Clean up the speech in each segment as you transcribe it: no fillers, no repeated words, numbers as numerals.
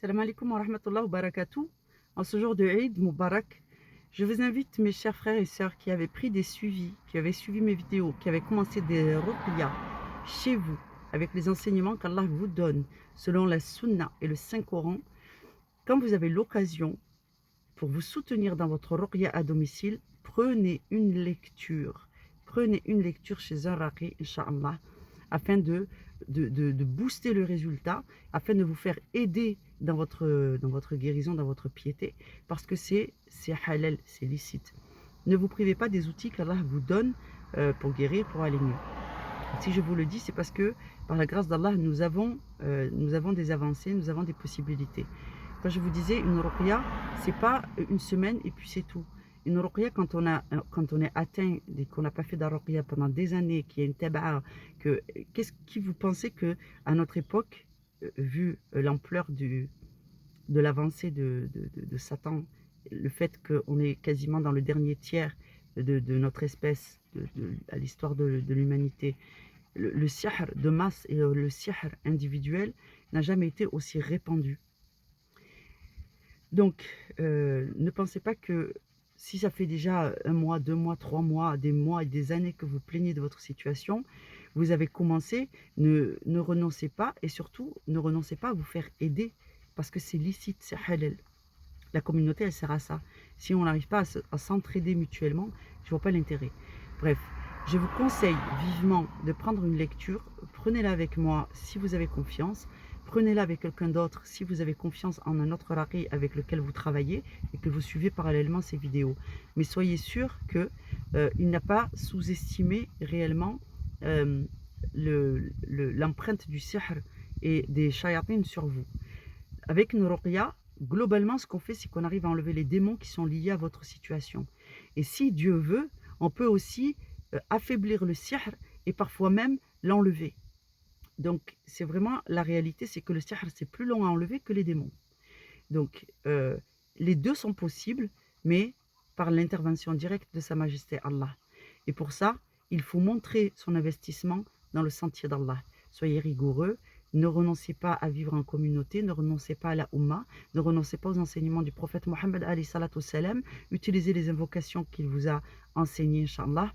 Salam alaikum wa rahmatullah wa barakatuh. En ce jour de Eid Mubarak, je vous invite, mes chers frères et sœurs qui avaient pris des suivis, qui avaient suivi mes vidéos, qui avaient commencé des ruqya chez vous, avec les enseignements qu'Allah vous donne, selon la Sunna et le Saint-Coran, quand vous avez l'occasion, pour vous soutenir dans votre ruqya à domicile, prenez une lecture. Prenez une lecture chez un raqi, Inch'Allah, afin de booster le résultat, afin de vous faire aider dans votre guérison, dans votre piété, parce que c'est halal, c'est licite. Ne vous privez pas des outils qu'Allah vous donne pour guérir, pour aller mieux. Si je vous le dis, c'est parce que par la grâce d'Allah, nous avons des avancées, nous avons des possibilités. Quand je vous disais, une ruqya, c'est pas une semaine et puis c'est tout. Une ruqya, quand on est atteint et qu'on n'a pas fait de ruqya pendant des années, qu'il y a une taba'a, qu'est-ce qui vous pensez que à notre époque, vu l'ampleur de l'avancée de Satan, le fait qu'on est quasiment dans le dernier tiers de notre espèce, à l'histoire de l'humanité, le sihr de masse et le sihr individuel n'a jamais été aussi répandu. Donc, ne pensez pas que si ça fait déjà 1 mois, 2 mois, 3 mois et des années que vous plaignez de votre situation, vous avez commencé, ne renoncez pas et surtout ne renoncez pas à vous faire aider parce que c'est licite, c'est halal. La communauté, elle sert à ça. Si on n'arrive pas à s'entraider mutuellement, je ne vois pas l'intérêt. Bref, je vous conseille vivement de prendre une lecture. Prenez-la avec moi si vous avez confiance. Prenez-la avec quelqu'un d'autre si vous avez confiance en un autre raqi avec lequel vous travaillez et que vous suivez parallèlement ces vidéos. Mais soyez sûr qu'il n'a pas sous-estimé réellement l'empreinte du sihr et des shayatines sur vous. Avec une ruqya, globalement, ce qu'on fait, c'est qu'on arrive à enlever les démons qui sont liés à votre situation. Et si Dieu veut, on peut aussi affaiblir le sihr et parfois même l'enlever. Donc, c'est vraiment la réalité, c'est que le sihr, c'est plus long à enlever que les démons. Donc, les deux sont possibles, mais par l'intervention directe de Sa Majesté Allah. Et pour ça, il faut montrer son investissement dans le sentier d'Allah. Soyez rigoureux, ne renoncez pas à vivre en communauté, ne renoncez pas à la Ummah, ne renoncez pas aux enseignements du prophète Mohammed alayhi salatu salam, utilisez les invocations qu'il vous a enseignées, Inch'Allah,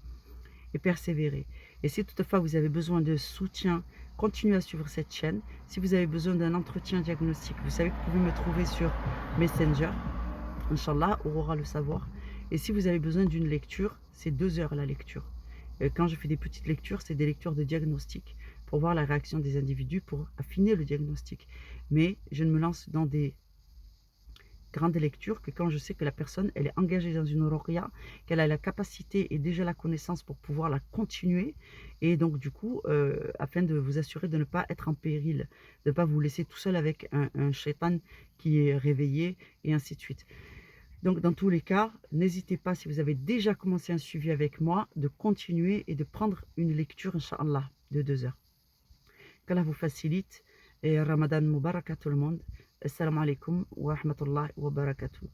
et persévérez. Et si toutefois vous avez besoin de soutien, continuez à suivre cette chaîne. Si vous avez besoin d'un entretien diagnostique, vous savez que vous pouvez me trouver sur Messenger, Inch'Allah, Aurora le savoir. Et si vous avez besoin d'une lecture, c'est 2 heures la lecture. Quand je fais des petites lectures, c'est des lectures de diagnostic pour voir la réaction des individus, pour affiner le diagnostic. Mais je ne me lance dans des grandes lectures que quand je sais que la personne, elle est engagée dans une ruqya, qu'elle a la capacité et déjà la connaissance pour pouvoir la continuer. Et donc, du coup, afin de vous assurer de ne pas être en péril, de ne pas vous laisser tout seul avec un shaitan qui est réveillé, et ainsi de suite. Donc, dans tous les cas, n'hésitez pas, si vous avez déjà commencé un suivi avec moi, de continuer et de prendre une lecture, Inch'Allah, de 2 heures. Qu'Allah vous facilite et Ramadan Mubarak à tout le monde. Assalamu alaikum wa rahmatullahi wa barakatuh.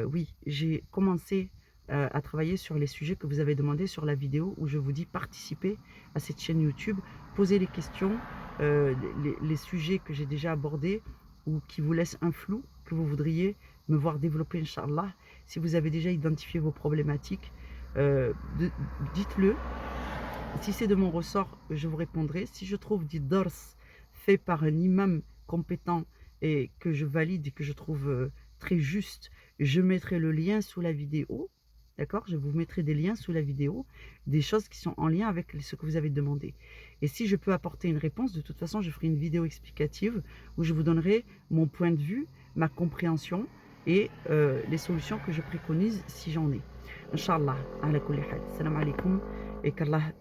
Oui, j'ai commencé à travailler sur les sujets que vous avez demandé sur la vidéo où je vous dis participer à cette chaîne YouTube, posez les questions, les sujets que j'ai déjà abordés ou qui vous laissent un flou, que vous voudriez me voir développer, Inch'Allah. Si vous avez déjà identifié vos problématiques, dites-le. Si c'est de mon ressort, je vous répondrai. Si je trouve des dars faits par un imam compétent et que je valide et que je trouve très juste, je mettrai le lien sous la vidéo. D'accord? Je vous mettrai des liens sous la vidéo, des choses qui sont en lien avec ce que vous avez demandé. Et si je peux apporter une réponse, de toute façon, je ferai une vidéo explicative où je vous donnerai mon point de vue, ma compréhension et les solutions que je préconise si j'en ai. Inch'Allah, ala kulli hal. Salam alaikum et qu'Allah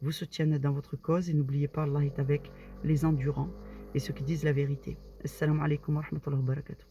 vous soutienne dans votre cause. Et n'oubliez pas, Allah est avec les endurants et ceux qui disent la vérité. Assalamu alaikum wa rahmatullahi wa barakatuh.